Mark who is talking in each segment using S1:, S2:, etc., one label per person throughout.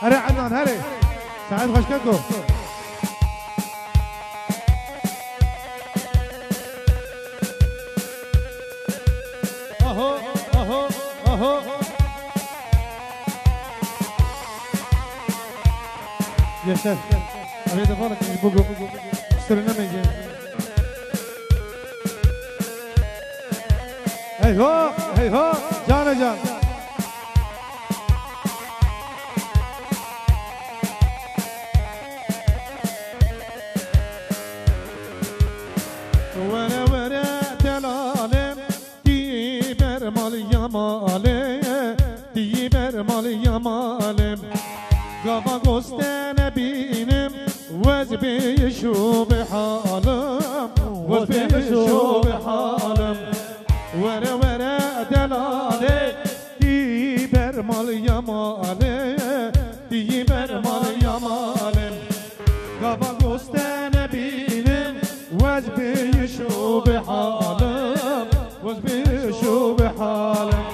S1: هري عدنان هري سعد خشككو اهو اهو اهو ياسر اريد افرق بوقو سرنا ميجي هي هو جانا جان
S2: قفا قستان بينم وزبي شو بحالم وزبي شو بحالم ورا ورا دلالي تيبر مال يمالي تيبر مال يمالي قفا قستان بينم وزبي شو بحالم وزبي شو بحالم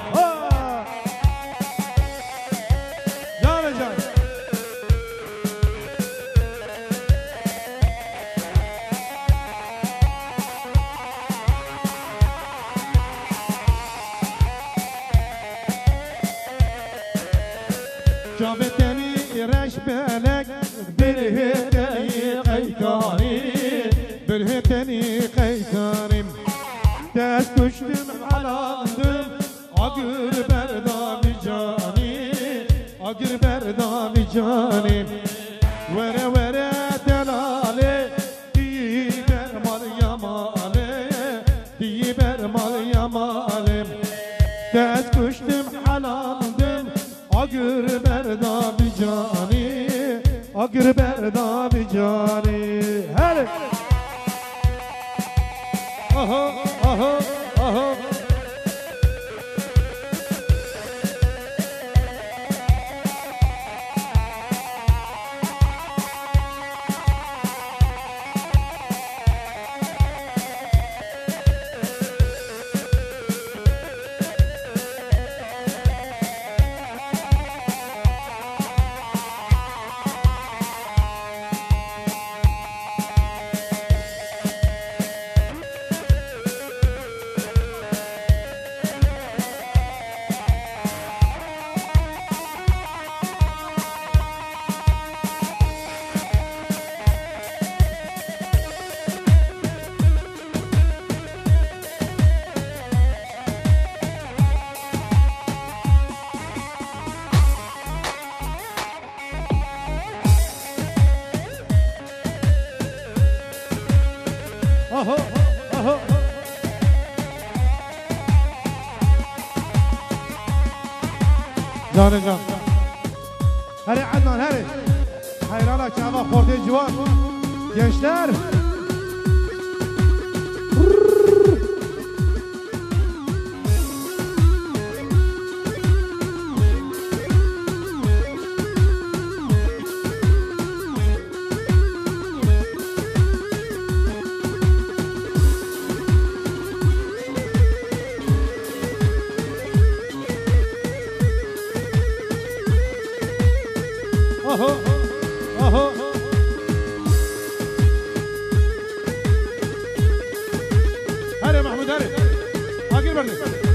S2: جابتني رش بالك برهتني قيتاني برهتني قيتاني تسكشتم على دم اقر بردام جاني اقر بردام جاني ورا ورا دلالي ديبر مال يمالي ديبر مال يمالي تسكشتم على دم اقر بردام جاني اقر بردام جاني هلا اهو اهو اهو اهو اهو جان جان هري عدنان هري حيرانك شعبا خورده جوان gençler اهو اهو هلا محمود هلا اقل برني